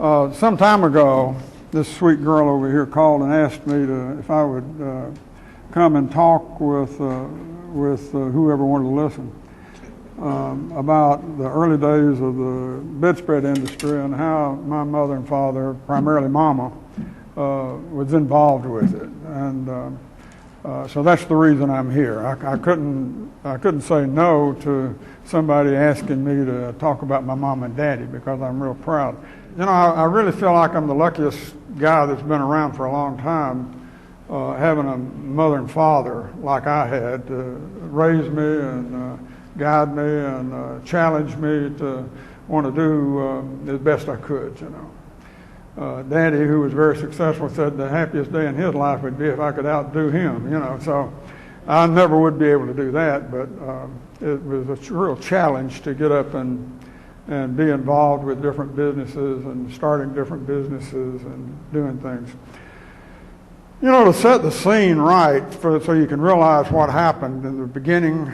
Some time ago, this sweet girl over here called and asked me if I would come and talk with whoever wanted to listen about the early days of the bedspread industry and how my mother and father, primarily Mama, was involved with it. And so that's the reason I'm here. I couldn't say no to somebody asking me to talk about my mom and daddy because I'm real proud. You know, I really feel like I'm the luckiest guy that's been around for a long time, having a mother and father like I had to raise me and guide me and challenge me to want to do as best I could, you know. Daddy, who was very successful, said the happiest day in his life would be if I could outdo him, you know. So I never would be able to do that, but it was a real challenge to get up and be involved with different businesses and starting different businesses and doing things. You know, to set the scene right so you can realize what happened in the beginning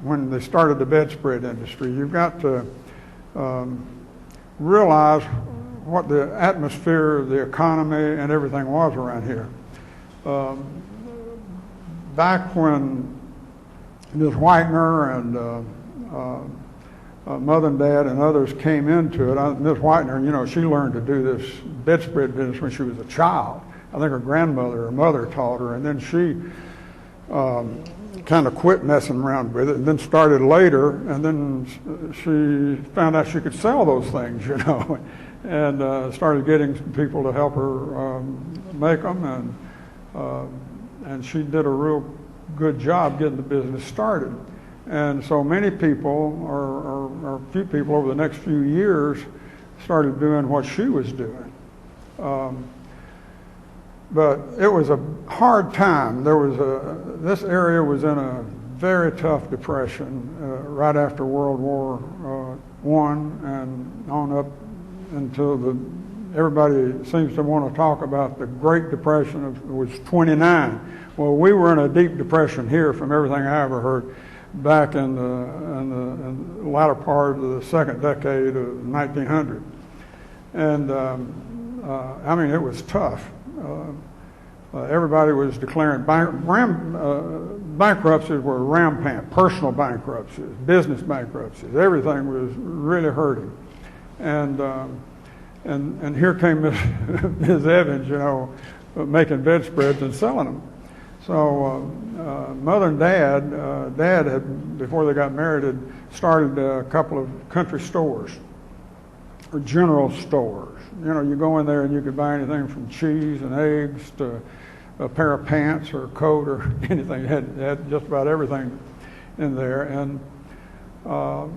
when they started the bedspread industry, you've got to realize what the atmosphere, the economy, and everything was around here. Back when Ms. Whitener and Mother and Dad and others came into it, Ms. Whitener, you know, she learned to do this bedspread business when she was a child. I think her grandmother or mother taught her, and then she kind of quit messing around with it and then started later, and then she found out she could sell those things, you know, and started getting people to help her make them, and she did a real good job getting the business started. And so many people, or a few people over the next few years, started doing what she was doing. But it was a hard time. This area was in a very tough depression right after World War I and on up until everybody seems to want to talk about the Great Depression. It was 29. Well, we were in a deep depression here from everything I ever heard back in the latter part of the second decade of 1900. And I mean, it was tough. Everybody was declaring bankruptcies were rampant, personal bankruptcies, business bankruptcies. Everything was really hurting. And here came Ms. Evans, you know, making bedspreads and selling them. So Mother and Dad had, before they got married, had started a couple of country stores or general stores. You know, you go in there and you could buy anything from cheese and eggs to a pair of pants or a coat or anything. It had just about everything in there. And I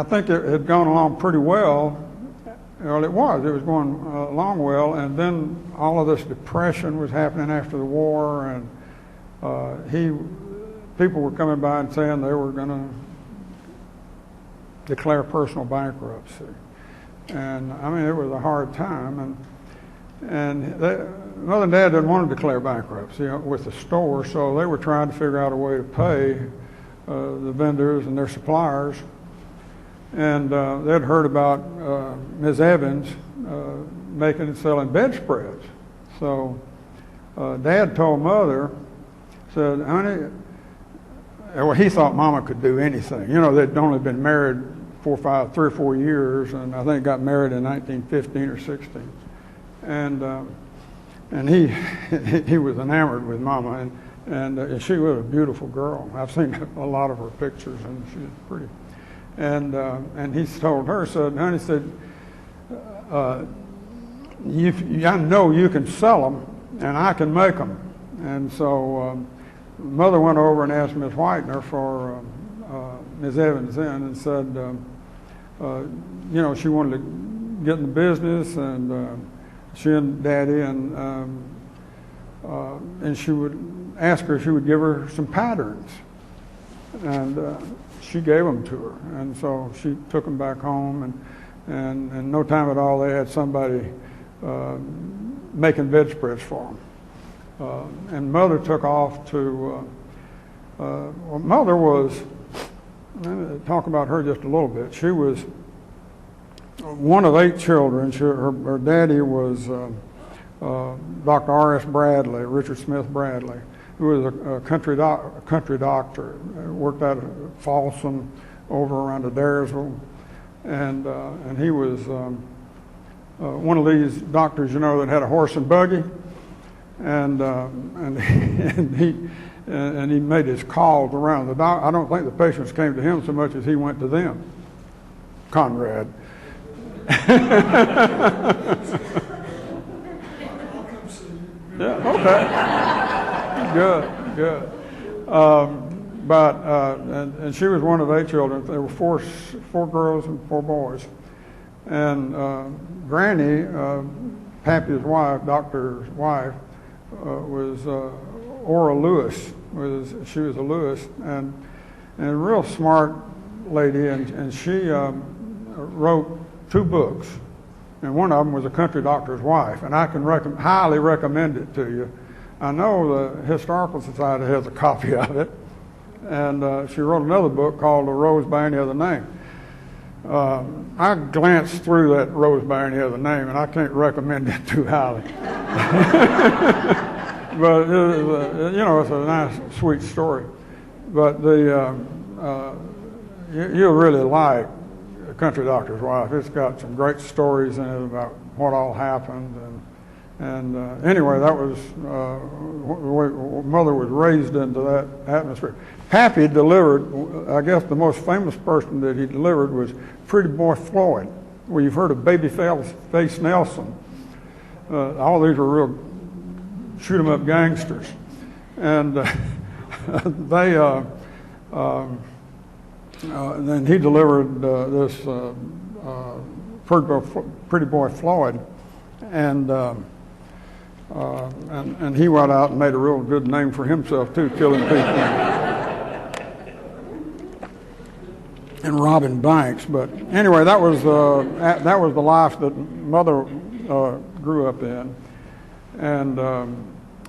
think it had gone along pretty well. Well, it was going along well, and then all of this depression was happening after the war, and people were coming by and saying they were going to declare personal bankruptcy. And I mean, it was a hard time, and Mother and Dad didn't want to declare bankruptcy with the store, so they were trying to figure out a way to pay the vendors and their suppliers. And they'd heard about Ms. Evans making and selling bedspreads. So Dad told Mother, said, honey, well, he thought Mama could do anything. You know, they'd only been married 3 or 4 years, and I think got married in 1915 or 16. And he was enamored with Mama, and she was a beautiful girl. I've seen a lot of her pictures, and she's pretty. And he told her, said, honey, said, I know you can sell them, and I can make them. And so Mother went over and asked Miss Whitener for Ms. Evans in, and said, you know, she wanted to get in the business, and she and Daddy, and she would ask her if she would give her some patterns. And she gave them to her, and so she took them back home, and in no time at all they had somebody making bedspreads for them. And Mother took off to, well, Mother was, talk about her just a little bit. She was one of 8 children. Her daddy was Dr. R.S. Bradley, Richard Smith Bradley, who was a country doctor. Worked out of Folsom over around Adairsville, and he was one of these doctors, that had a horse and buggy, and he made his calls around the doc. I don't think the patients came to him so much as he went to them. Conrad. Yeah. Okay. Good. And she was one of 8 children. There were four girls and 4 boys. And Granny, Pappy's wife, doctor's wife, was Ora Lewis. She was a Lewis, and a real smart lady. And she wrote 2 books. And one of them was A Country Doctor's Wife, and I can highly recommend it to you. I know the Historical Society has a copy of it, and she wrote another book called A Rose by Any Other Name. I glanced through that Rose by Any Other Name, and I can't recommend it too highly. But it's a nice, sweet story. But you'll really like A Country Doctor's Wife. It's got some great stories in it about what all happened, and anyway, that was Mother was raised into that atmosphere. Pappy delivered, I guess the most famous person that he delivered was Pretty Boy Floyd. Well, you've heard of Babyface Nelson. All these were real shoot-'em-up gangsters, and then he delivered this Pretty Boy Floyd, and he went out and made a real good name for himself too, killing people and robbing banks. But anyway, that was the life that Mother grew up in, and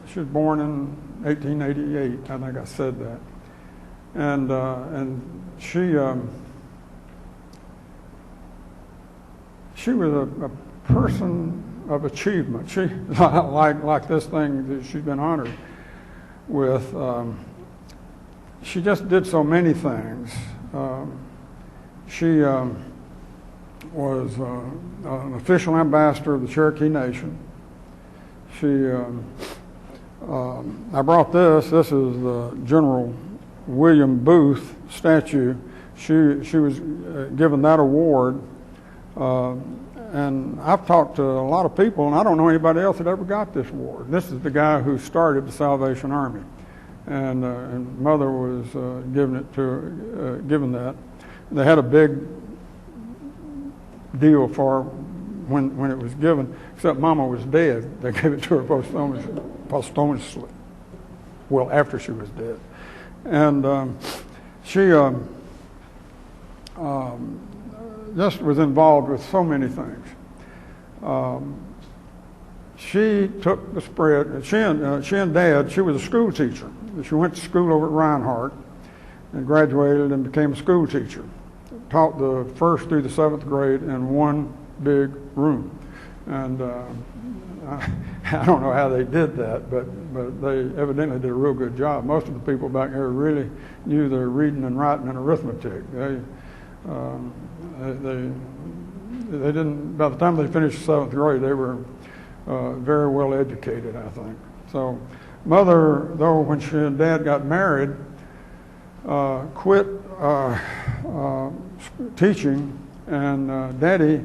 she was born in 1888. I think I said that, and she was a person of achievement. She like this thing that she's been honored with. She just did so many things. She was an official ambassador of the Cherokee Nation. I brought this. This is the General William Booth statue. She was given that award. And I've talked to a lot of people, and I don't know anybody else that ever got this award. This is the guy who started the Salvation Army, and Mother was given that. They had a big deal for when it was given, except Mama was dead. They gave it to her posthumously. Well, after she was dead, and she just was involved with so many things. She took the spread. She and Dad. She was a school teacher. She went to school over at Reinhardt and graduated and became a school teacher. Taught the 1st through the 7th grade in one big room, and I don't know how they did that, but they evidently did a real good job. Most of the people back there really knew their reading and writing and arithmetic. They didn't. By the time they finished the 7th grade, they were very well educated, I think. So, Mother, though, when she and Dad got married, quit teaching, and Daddy,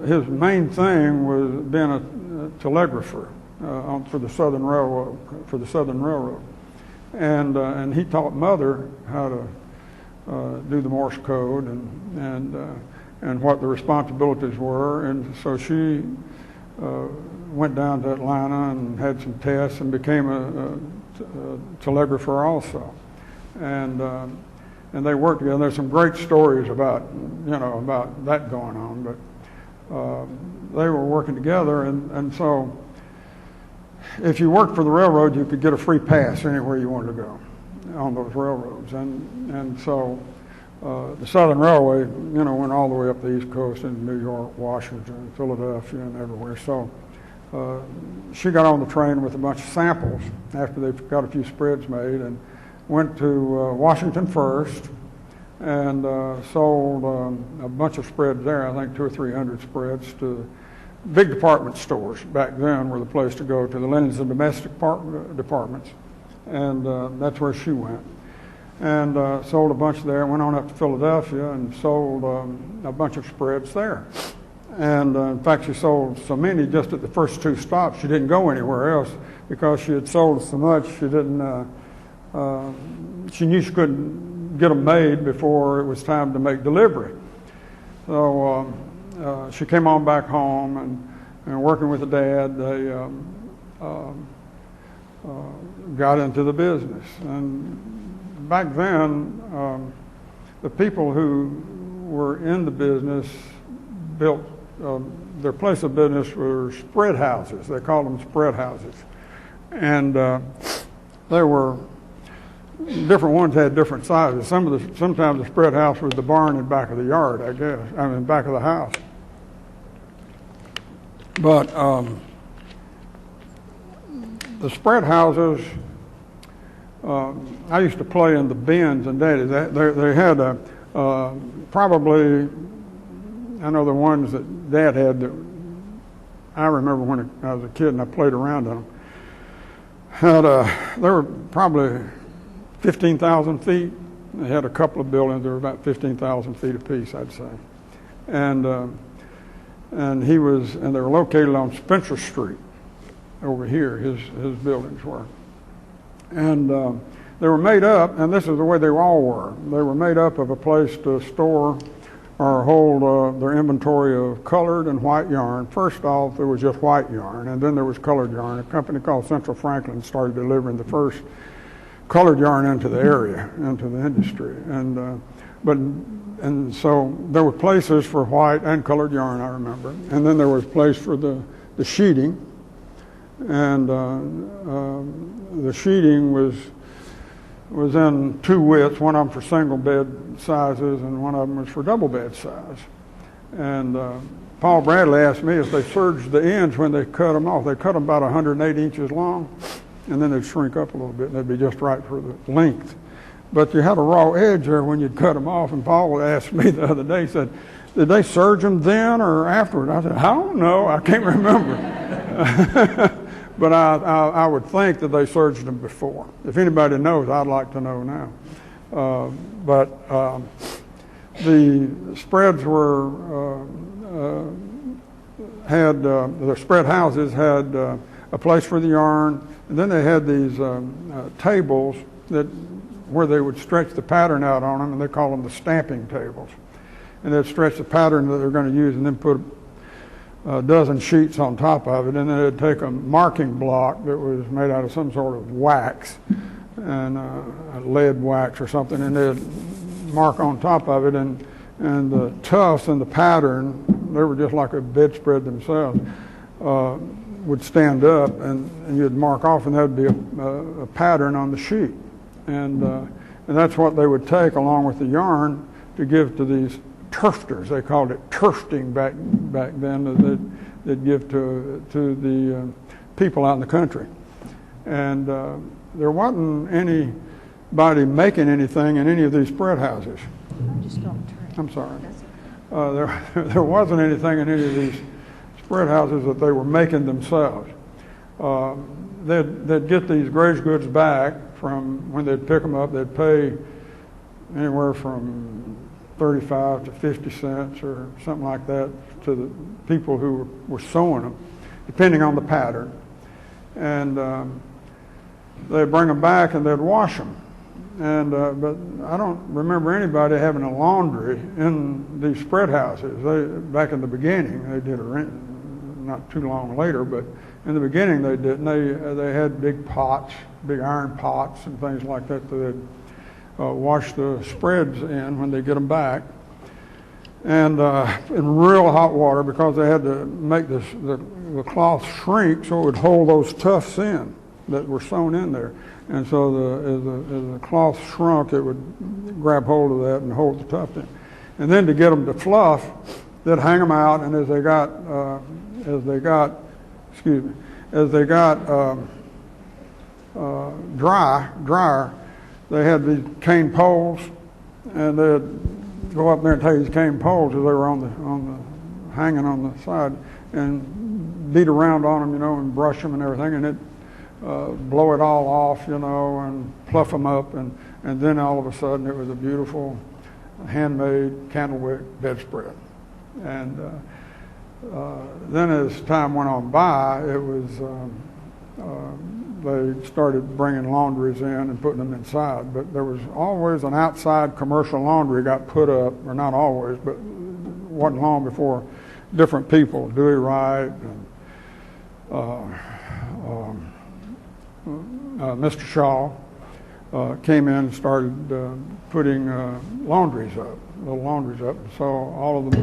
his main thing was being a telegrapher for the Southern Railroad. And he taught Mother how to do the Morse code and what the responsibilities were, and so she went down to Atlanta and had some tests and became a telegrapher also, and they worked together. There's some great stories about that going on, but they were working together, and so if you worked for the railroad, you could get a free pass anywhere you wanted to go on those railroads, and so the Southern Railway, you know, went all the way up the East Coast into New York, Washington, Philadelphia, and everywhere. So she got on the train with a bunch of samples after they got a few spreads made, and went to Washington first, and sold a bunch of spreads there. I think 200 or 300 spreads to big department stores. Back then were the place to go, to the linens and domestic departments, and that's where she went. And sold a bunch there. Went on up to Philadelphia and sold a bunch of spreads there. And in fact, she sold so many just at the first 2 stops. She didn't go anywhere else because she had sold so much. She didn't. She knew she couldn't get them made before it was time to make delivery. So she came on back home, and working with the dad, they got into the business. And back then, the people who were in the business built their place of business were spread houses. They called them spread houses, and they were different ones had different sizes. Sometimes the spread house was the barn in back of the yard, I guess. I mean, back of the house. But the spread houses, I used to play in the bins and daddies. They had probably, I know the ones that Dad had that I remember when I was a kid and I played around in them. They were probably 15,000 feet. They had a couple of buildings that were about 15,000 feet apiece, I'd say. And they were located on Spencer Street over here, his buildings were. And they were made up, and this is the way they all were. They were made up of a place to store or hold their inventory of colored and white yarn. First off, there was just white yarn, and then there was colored yarn. A company called Central Franklin started delivering the first colored yarn into the area, into the industry. And so there were places for white and colored yarn, I remember. And then there was a place for the sheeting. And the sheeting was in 2 widths, one of them for single bed sizes and one of them was for double bed size. And Paul Bradley asked me if they serged the ends when they cut them off. They cut them about 108 inches long, and then they'd shrink up a little bit, and they'd be just right for the length. But you had a raw edge there when you'd cut them off, and Paul asked me the other day, he said, did they serge them then or afterward? I said, I don't know, I can't remember. But I would think that they serged them before. If anybody knows, I'd like to know now. But the spreads the spread houses had a place for the yarn, and then they had these tables where they would stretch the pattern out on them, and they call them the stamping tables. And they'd stretch the pattern that they're going to use and then put a dozen sheets on top of it, and then they'd take a marking block that was made out of some sort of wax, and lead wax or something, and they'd mark on top of it, and the tufts and the pattern, they were just like a bedspread themselves, would stand up, and you'd mark off, and there'd be a pattern on the sheet. And that's what they would take along with the yarn to give to these turfters. They called it turfting back then. They'd give to the people out in the country. And there wasn't anybody making anything in any of these spread houses. I just don't turn. I'm sorry. There wasn't anything in any of these spread houses that they were making themselves. They'd get these graze goods back from when they'd pick them up. They'd pay anywhere from 35 to 50 cents or something like that to the people who were sewing them, depending on the pattern. And they'd bring them back and they'd wash them. And but I don't remember anybody having a laundry in these spread houses. Back in the beginning, they did not too long later, but in the beginning they did. And they had big pots, big iron pots and things like that they'd wash the spreads in when they get them back, and in real hot water, because they had to make the cloth shrink so it would hold those tufts in. that were sewn in there. And so as the cloth shrunk, it would grab hold of that and hold the tuft in. And then to get them to fluff, they'd hang them out, and as they got drier, they had these cane poles, and they'd go up there and take these cane poles as they were hanging on the side, and beat around on them, and brush them and everything, and it'd blow it all off, and fluff them up, and then all of a sudden it was a beautiful handmade candlewick bedspread. And then as time went on by, it was they started bringing laundries in and putting them inside. But there was always an outside commercial laundry got put up, or not always, but wasn't long before different people, Dewey Wright and Mr. Shaw, came in and started putting laundries up, little laundries up. So all of the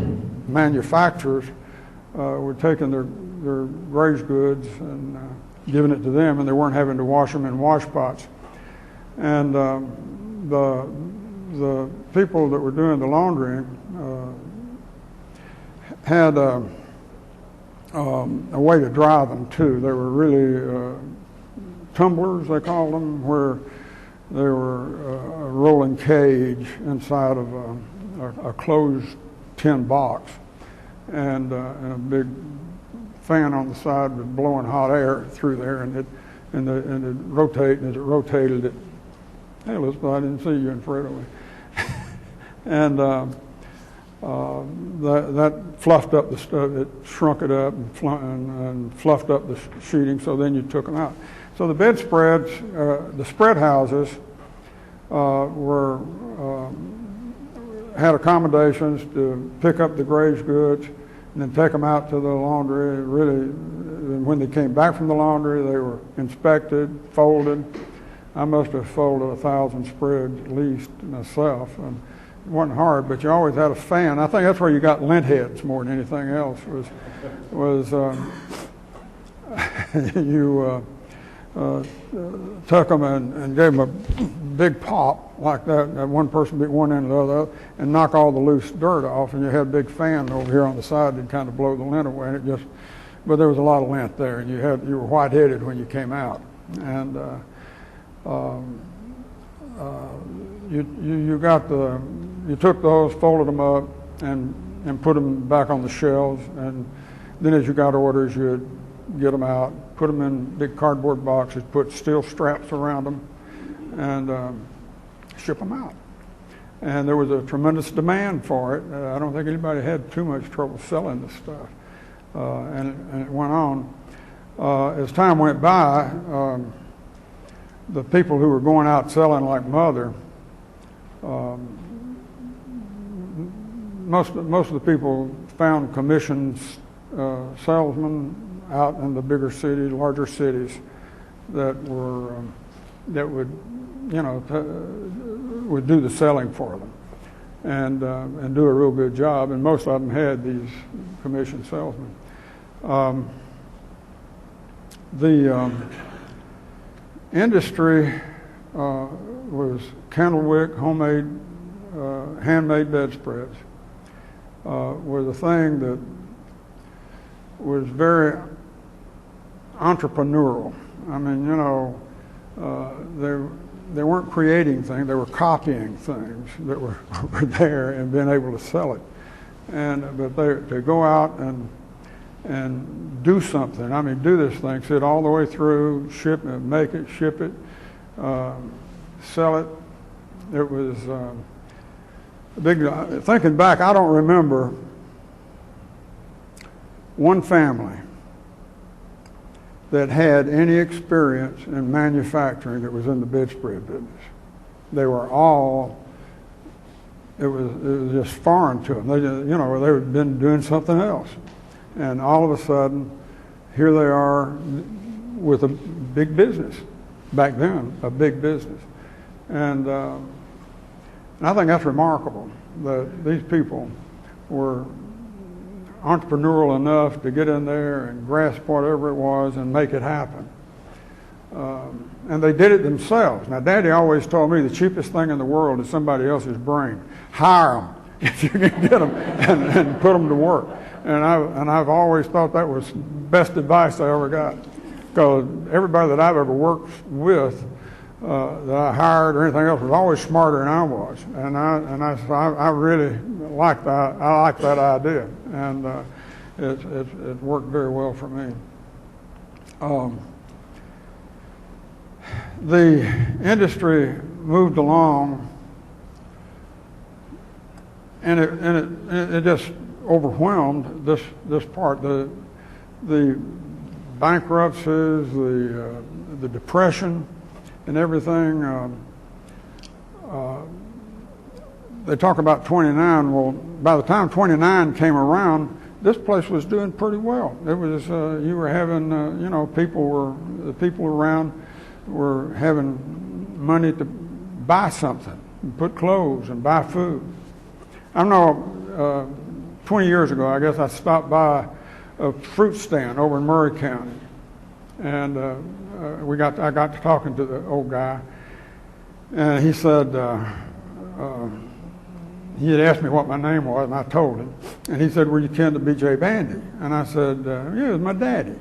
manufacturers were taking their grazed goods and giving it to them, and they weren't having to wash them in wash pots. And the people that were doing the laundering had a way to dry them too. They were really tumblers, they called them, where they were a rolling cage inside of a closed tin box, and a big fan on the side was blowing hot air through there, and it rotate, and as it rotated, hey Elizabeth, I didn't see you in front of me. And that fluffed up the stuff, it shrunk it up and fluffed up the sheeting, so then you took them out. So the bedspreads, the spread houses had accommodations to pick up the grazed goods and then take them out to the laundry. Really, when they came back from the laundry, they were inspected, folded. I must have folded 1,000 spreads at least myself. And it wasn't hard, but you always had a fan. I think that's where you got lint heads more than anything else. Was you took them and gave them a big pop like that. One person beat one end of the other and knock all the loose dirt off, and you had a big fan over here on the side that kind of blow the lint away. And but there was a lot of lint there, and you were white-headed when you came out. And you took those, folded them up, and put them back on the shelves, and then as you got orders, you'd get them out, put them in big cardboard boxes, put steel straps around them, and ship them out. And there was a tremendous demand for it. I don't think anybody had too much trouble selling this stuff. And it went on. As time went by, the people who were going out selling like Mother, most of the people found commissioned salesmen out in the bigger cities, larger cities, that would do the selling for them, and do a real good job. And most of them had these commissioned salesmen. The industry was candlewick, homemade, handmade bedspreads. Was a thing that was very entrepreneurial. I mean, they weren't creating things; they were copying things that were there and being able to sell it. But they go out and do something. I mean, do this thing, sit all the way through, ship it, make it, ship it, sell it. It was a big. Thinking back, I don't remember one family that had any experience in manufacturing that was in the bedspread business. They were all, it was just foreign to them. They had been doing something else. And all of a sudden, here they are with a big business. Back then, a big business. And I think that's remarkable, that these people were entrepreneurial enough to get in there and grasp whatever it was and make it happen. And they did it themselves. Now, Daddy always told me the cheapest thing in the world is somebody else's brain. Hire them if you can get them and put them to work. And I've always thought that was best advice I ever got. Because everybody that I've ever worked with, that I hired or anything else, was always smarter than I was. And I really like that. I like that idea, and it worked very well for me. The industry moved along, and it just overwhelmed this part. The bankruptcies, the depression, and everything. They talk about 29. Well, by the time 29 came around, this place was doing pretty well. It was you were having the people around were having money to buy something, and put clothes and buy food. I don't know. 20 years ago, I guess I stopped by a fruit stand over in Murray County, and I got to talking to the old guy, and he said he had asked me what my name was, and I told him, and he said, "Were you kin to B.J. Bandy?" And I said, "Yeah, it was my daddy."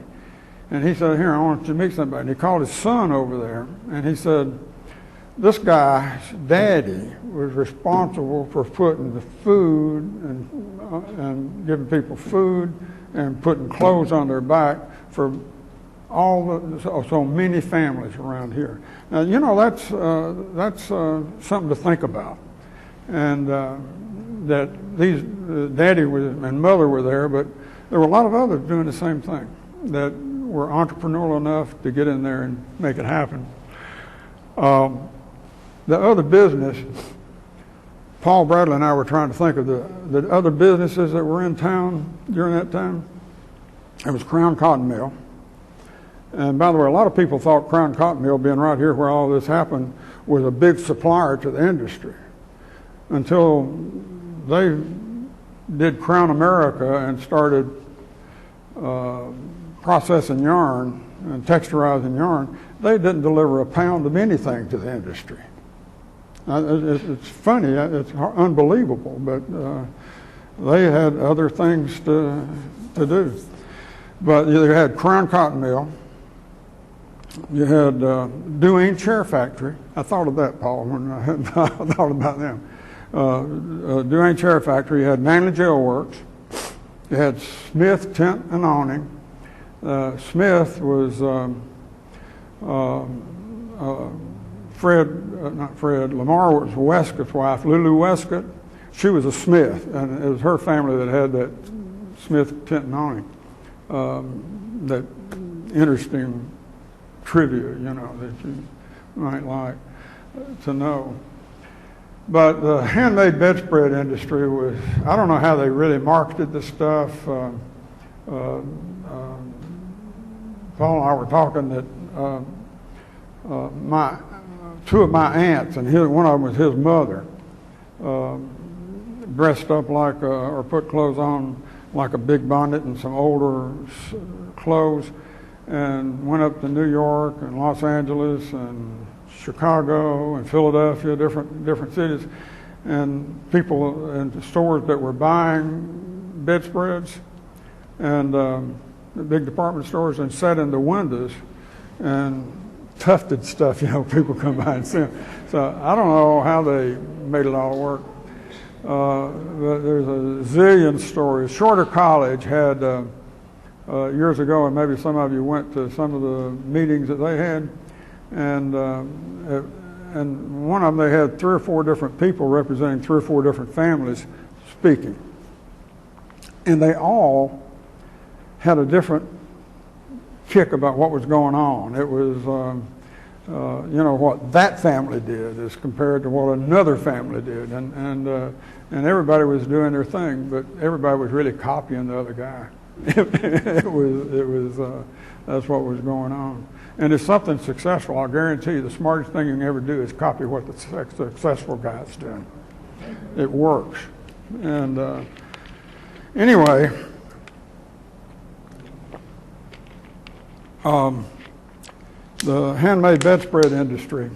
And he said, "Here, I want you to meet somebody." And he called his son over there, and he said, "This guy's daddy was responsible for putting the food and giving people food and putting clothes on their back for so many families around here." Now, that's something to think about, and that these daddy and mother were there, but there were a lot of others doing the same thing that were entrepreneurial enough to get in there and make it happen. The other business, Paul Bradley and I were trying to think of the other businesses that were in town during that time. It was Crown Cotton Mill. And by the way, a lot of people thought Crown Cotton Mill, being right here where all this happened, was a big supplier to the industry until they did Crown America and started processing yarn and texturizing yarn. They didn't deliver a pound of anything to the industry. It's funny, it's unbelievable, but they had other things to do. But you had Crown Cotton Mill, you had Duane Chair Factory. I thought of that, Paul, when I thought about them. Duane Chair Factory, you had Manley Jail Works, you had Smith Tent and Awning. Smith was Lamar was Westcott's wife, Lulu Westcott. She was a Smith, and it was her family that had that Smith Tent and Awning. That interesting trivia, that you might like to know. But the handmade bedspread industry was, I don't know how they really marketed the stuff. Paul and I were talking that two of my aunts, and one of them was his mother, dressed up like, or put clothes on like a big bonnet and some older clothes, and went up to New York and Los Angeles and Chicago and Philadelphia, different cities, and people in stores that were buying bedspreads and the big department stores, and sat in the windows and tufted stuff, people come by and see them. So I don't know how they made it all work. But there's a zillion stories. Shorter College had, years ago, and maybe some of you went to some of the meetings that they had, and one of them, they had 3 or 4 different people representing 3 or 4 different families speaking. And they all had a different kick about what was going on. It was, what that family did as compared to what another family did, and everybody was doing their thing, but everybody was really copying the other guy. It was that's what was going on. And if something's successful, I'll guarantee you the smartest thing you can ever do is copy what the successful guy's doing. It works. And anyway. The handmade bedspread industry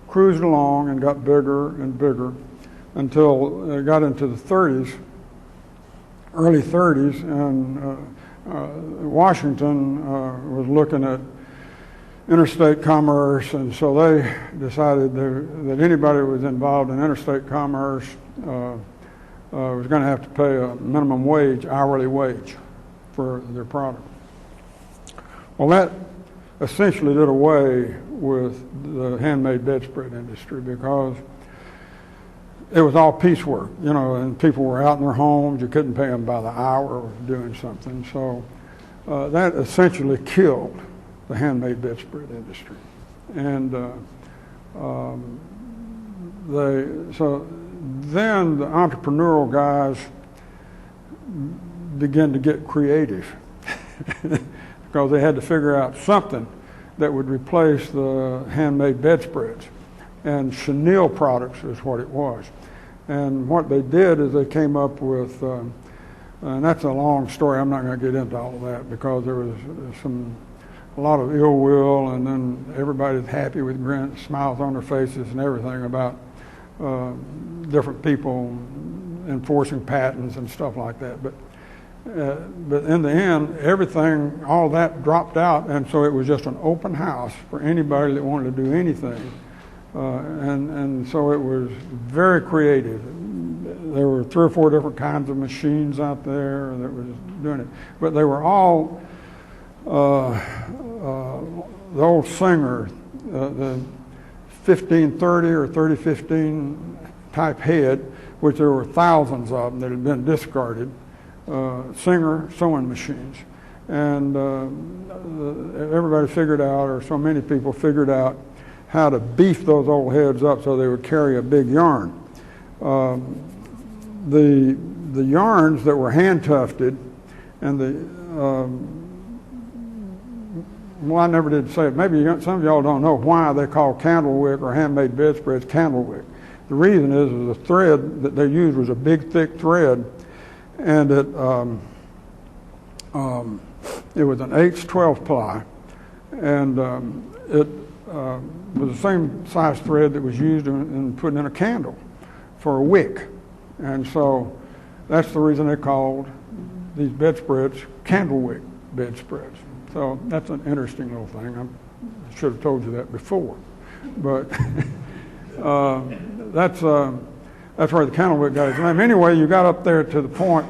cruised along and got bigger and bigger until it got into the 30s, early 30s, and Washington was looking at interstate commerce, and so they decided that anybody who was involved in interstate commerce was going to have to pay a minimum wage, hourly wage, for their product. Well, that essentially did away with the handmade bedspread industry because it was all piecework, and people were out in their homes. You couldn't pay them by the hour doing something. So that essentially killed the handmade bedspread industry. And so then the entrepreneurial guys began to get creative because they had to figure out something that would replace the handmade bedspreads. And chenille products is what it was. And what they did is they came up with, and that's a long story, I'm not going to get into all of that because there was a lot of ill will, and then everybody's happy with smiles on their faces and everything about different people enforcing patents and stuff like that. But in the end, everything, all that dropped out, and so it was just an open house for anybody that wanted to do anything. And so it was very creative. There were 3 or 4 different kinds of machines out there that was doing it. But they were all, the old Singer, the 1530 or 3015 type head, which there were thousands of them that had been discarded, Singer sewing machines. And everybody figured out, or so many people figured out, how to beef those old heads up so they would carry a big yarn. The yarns that were hand tufted, and well, I never did say it. Maybe some of y'all don't know why they call candlewick or handmade bedspreads candlewick. The reason is the thread that they used was a big, thick thread, and it was an H-12 ply, and it was the same size thread that was used in putting in a candle for a wick. And so that's the reason they called these bedspreads candlewick bedspreads. So that's an interesting little thing. I should have told you that before. But that's where the candlewick got its name. Anyway, you got up there to the point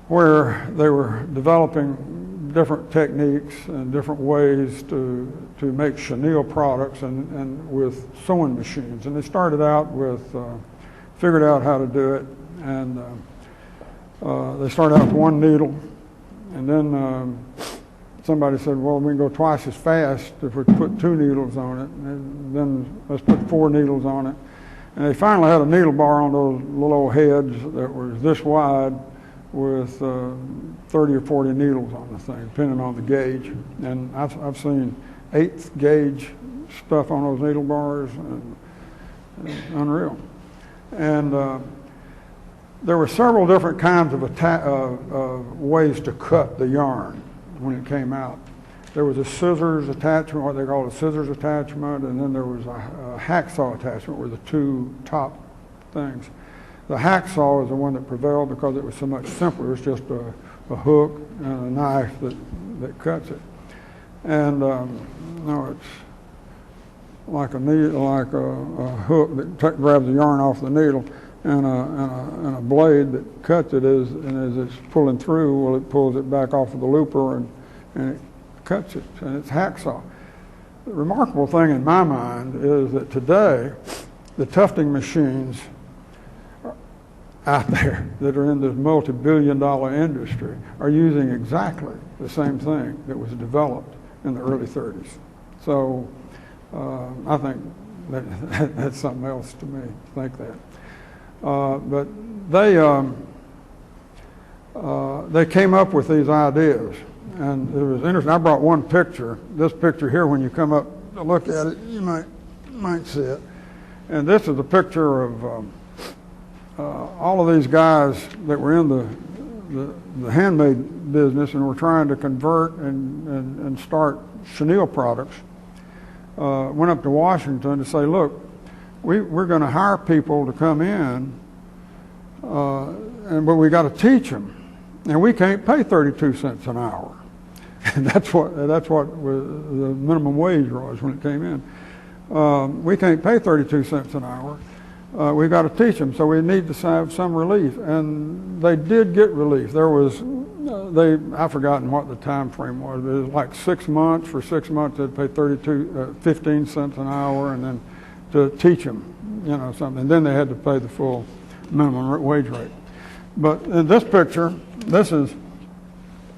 where they were developing different techniques and different ways to make chenille products and with sewing machines. And they started out with, figured out how to do it, and they started out with 1 needle, and then somebody said, well, we can go twice as fast if we put 2 needles on it, and then let's put 4 needles on it. And they finally had a needle bar on those little old heads that was this wide with 30 or 40 needles on the thing, depending on the gauge. And I've seen 1/8 gauge stuff on those needle bars, and unreal. And there were several different kinds of ways to cut the yarn when it came out. There was a scissors attachment, what they call a scissors attachment, and then there was a hacksaw attachment were the 2 top things. The hacksaw is the one that prevailed because it was so much simpler. It was just a hook and a knife that cuts it. And no, it's like a hook that grabs the yarn off the needle, and a blade that cuts it. And as it's pulling through, well, it pulls it back off of the looper and it cuts it. And it's hacksaw. The remarkable thing in my mind is that today, the tufting machines out there that are in this multi-billion-dollar industry are using exactly the same thing that was developed in the early 30s. So I think that's something else to me to think that. But they came up with these ideas, and it was interesting. I brought one picture. This picture here, when you come up to look at it, you might see it. And this is a picture of all of these guys that were in the handmade business and were trying to convert and start chenille products, went up to Washington to say, look, we're going to hire people to come in, but we got to teach them, and we can't pay 32 cents an hour. And that's what was the minimum wage was when it came in. We can't pay 32 cents an hour. We've got to teach them, so we need to have some relief. And they did get relief. There was, I've forgotten what the time frame was, but it was like 6 months. For 6 months, they'd pay 15 cents an hour, and then to teach them, something. And then they had to pay the full minimum wage rate. But in this picture, this is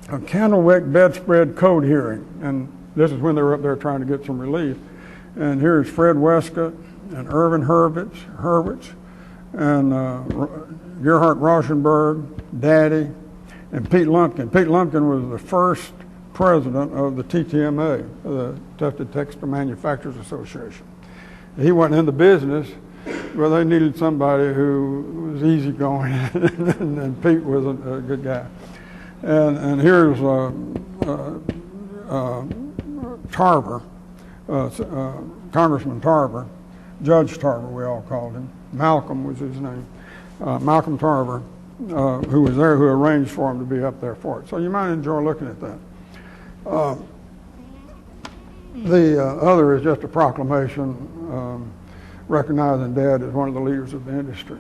a Candlewick bedspread code hearing, and this is when they were up there trying to get some relief. And here's Fred Westcott and Irvin Hurwitz and Gerhard Rauschenberg, Daddy, and Pete Lumpkin. Pete Lumpkin was the first president of the TTMA, the Tufted Textile Manufacturers Association. He wasn't in the business, but they needed somebody who was easygoing, and Pete was a good guy. And here's Tarver, Congressman Tarver, Judge Tarver, we all called him. Malcolm was his name. Malcolm Tarver, who was there, who arranged for him to be up there for it. So you might enjoy looking at that. The other is just a proclamation recognizing Dad as one of the leaders of the industry.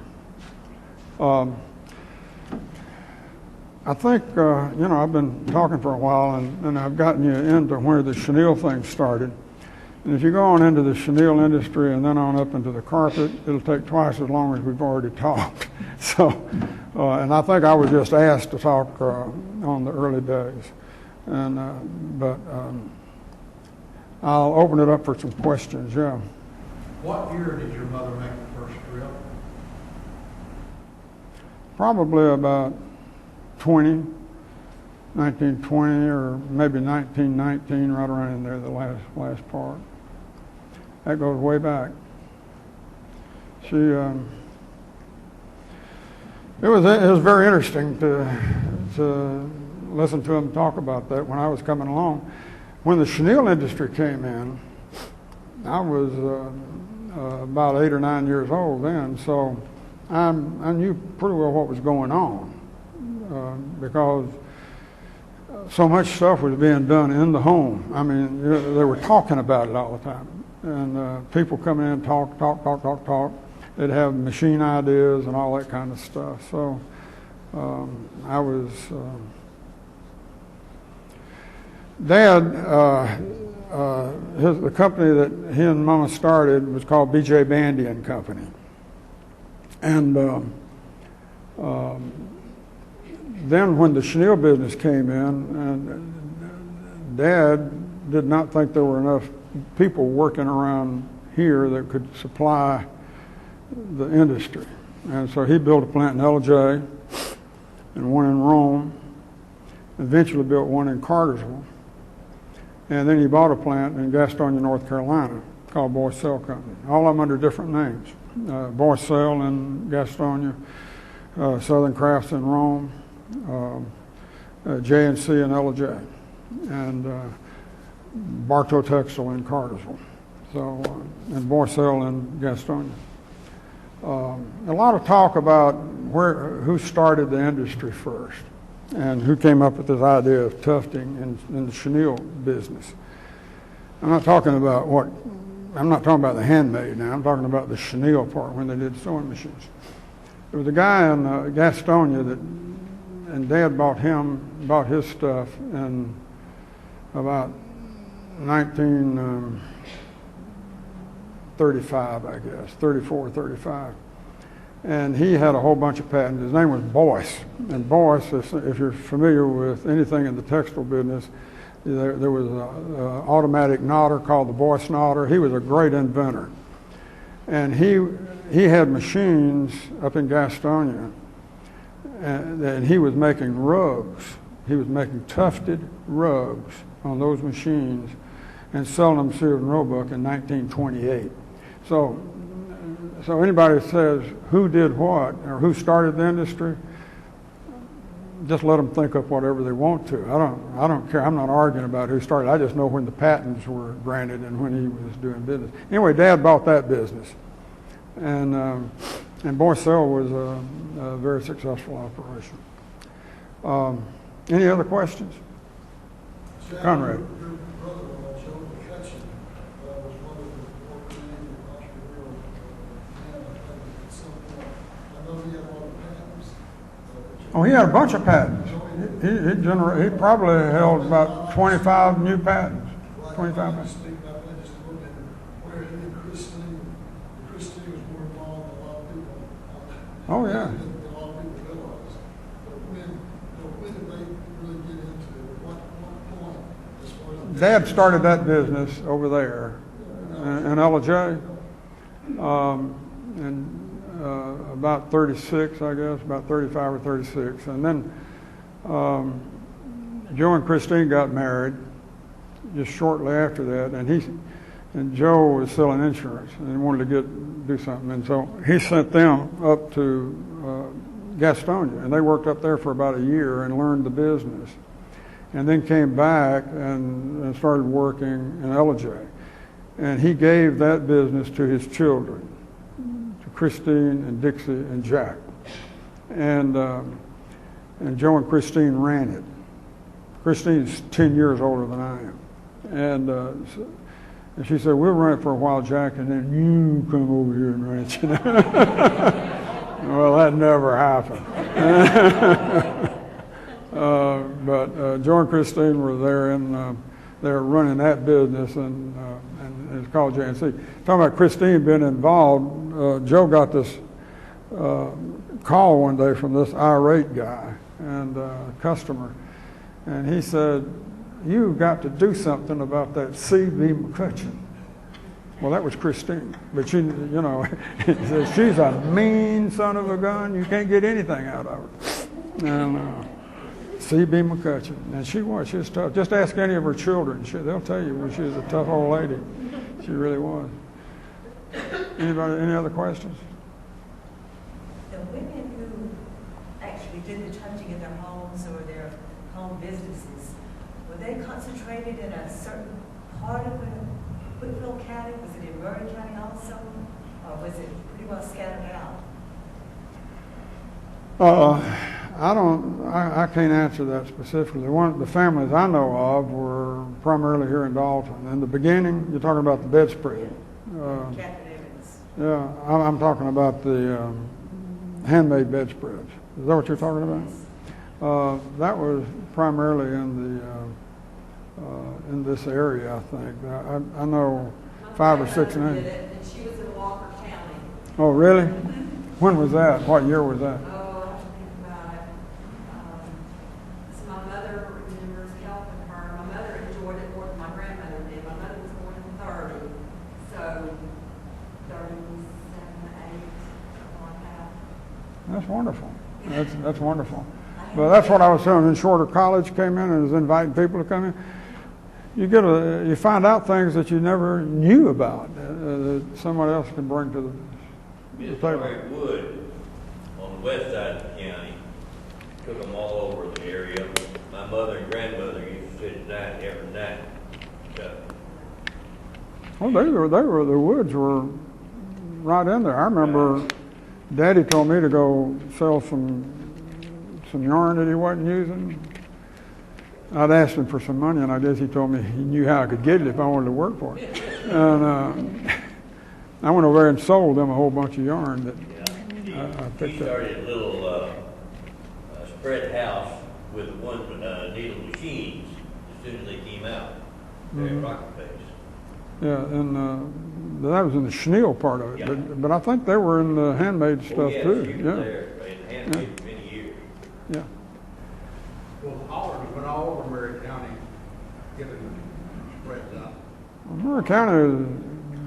I think, I've been talking for a while, and I've gotten you into where the chenille thing started. And if you go on into the chenille industry and then on up into the carpet, it'll take twice as long as we've already talked. So, and I think I was just asked to talk on the early days. But I'll open it up for some questions, yeah. What year did your mother make the first trip? Probably about 1920 or maybe 1919, right around in there, the last part. That goes way back. She, it was very interesting to listen to him talk about that when I was coming along. When the chenille industry came in, I was about 8 or 9 years old then, so I knew pretty well what was going on because so much stuff was being done in the home. I mean, they were talking about it all the time. And people coming in, talk. They'd have machine ideas and all that kind of stuff. So I was... Dad, the company that he and Mama started was called B.J. Bandy and Company. And then when the chenille business came in, and Dad did not think there were enough people working around here that could supply the industry. And so he built a plant in LJ and one in Rome, eventually built one in Cartersville. And then he bought a plant in Gastonia, North Carolina, called Boyce Cell Company. All of them under different names. Boyce Cell in Gastonia, Southern Crafts in Rome, J&C in LJ, and Bartow Textile in Cartersville. So, and Boyce Cell in Gastonia. A lot of talk about who started the industry first and who came up with this idea of tufting in the chenille business. I'm not talking about the handmade now, I'm talking about the chenille part when they did sewing machines. There was a guy in Gastonia and Dad bought his stuff in about 1935, I guess, 34, 35. And he had a whole bunch of patents. His name was Boyce. And Boyce, if you're familiar with anything in the textile business, there was an automatic knotter called the Boyce knotter. He was a great inventor. And he had machines up in Gastonia, and he was making rugs. He was making tufted rugs on those machines and selling them Sears and Roebuck in 1928. So anybody that says who did what or who started the industry, just let them think up whatever they want to. I don't care. I'm not arguing about who started. I just know when the patents were granted and when he was doing business. Anyway, Dad bought that business, and Boy Cell was a very successful operation. Any other questions? Conrad. Your brother-in-law, Joe McCutcheon, was one of the more creative entrepreneurial men at some point. I know he had a lot of patents. Oh, he had a bunch of patents. He probably held about 25 new patents. 25 patents. Speak about that just a little bit. Where he and Christine was more involved than a lot of people. Oh, yeah. Than a lot of people realize. But when did they really get into it? What point as far as Dad started that business over there in LJ, and about 36, I guess, about 35 or 36. And then Joe and Christine got married just shortly after that, and Joe was selling insurance and wanted to do something, and so he sent them up to Gastonia, and they worked up there for about a year and learned the business, and then came back and started working in LJ. And he gave that business to his children, to Christine and Dixie and Jack. And Joe and Christine ran it. Christine's 10 years older than I am. And she said, we'll run it for a while, Jack, and then you come over here and run it. You know? Well, that never happened. But Joe and Christine were there, and they were running that business, and it's called JNC. Talking about Christine being involved, Joe got this call one day from this irate guy and customer, and he said, "You've got to do something about that C.B. McCutcheon." Well, that was Christine, but she, you know, he said, she's a mean son of a gun. You can't get anything out of her. And C.B. McCutcheon, and she was tough. Just ask any of her children; they'll tell you she was a tough old lady. She really was. Anybody? Any other questions? The women who actually did the touching in their homes or their home businesses, were they concentrated in a certain part of Whitfield County? Was it in Murray County also? Or was it pretty well scattered out? I can't answer that specifically. The families I know of were primarily here in Dalton. In the beginning, you're talking about the bedspread. Catherine Evans. Yeah, I'm talking about the handmade bedspreads. Is that what you're talking about? That was primarily in this area, I think. I know 5 or 6 names. Did it, and she was in Walker County. Oh, really? When was that? What year was that? Oh, I have to think about it. So my mother remembers helping her. My mother enjoyed it more than my grandmother did. My mother was born in 30, so 37, 8, something like that. That's wonderful. That's wonderful. But that's what I was saying. When Shorter College came in and was inviting people to come in, you find out things that you never knew about that somebody else can bring to the Miss table. Mary Wood on the west side of the county took them all over the area. My mother and grandmother used to sit at night every night. So, Well, the woods were right in there. I remember Daddy told me to go sell some yarn that he wasn't using. I'd asked him for some money, and I guess he told me he knew how I could get it if I wanted to work for it. And I went over there and sold them a whole bunch of yarn that I she picked up. started a little spread house with one needle machines as soon as they came out. There at Rocket Face. Yeah, and that was in the chenille part of it. Yeah. But I think they were in the handmade stuff Yeah, too. she was Yeah, there in handmade for many years. yeah. Well, Hollers went all over Murray County getting spreads out. Well, Murray County is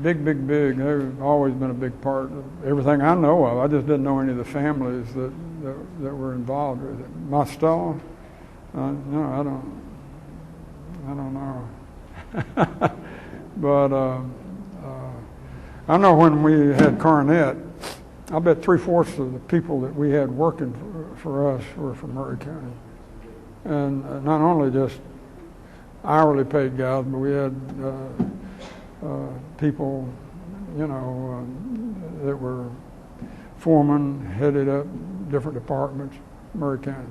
big. They've always been a big part of everything I know of. I just didn't know any of the families that were involved with it. My stall, no, I don't know. But I know when we had Carnet, I bet 3/4 of the people that we had working for us were from Murray County. and not only just hourly paid guys, but we had people, you know, that were foremen, headed up different departments, Murray County.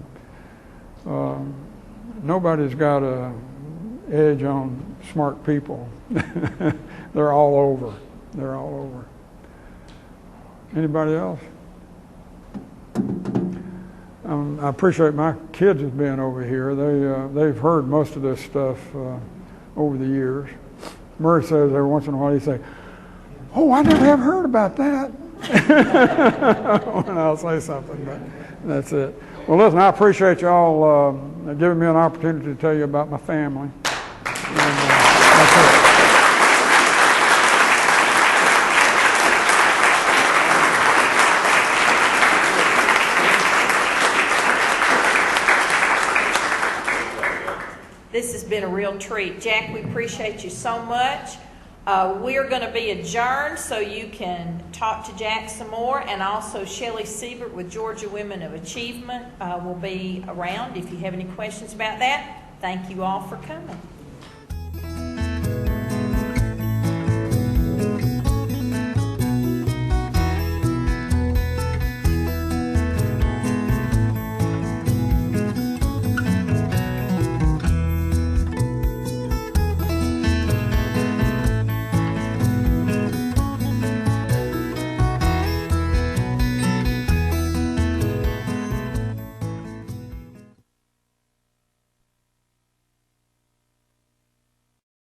Nobody's got a edge on smart people. They're all over. They're all over. Anybody else? I appreciate my kids as being over here. They've heard most of this stuff over the years. Murray says every once in a while he say, "Oh, I never have heard about that." When I'll say something, but that's it. Well, listen, I appreciate y'all giving me an opportunity to tell you about my family. And, that's it. This has been a real treat. Jack, we appreciate you so much. We're going to be adjourned so you can talk to Jack some more, and also Shelley Siebert with Georgia Women of Achievement will be around if you have any questions about that. Thank you all for coming.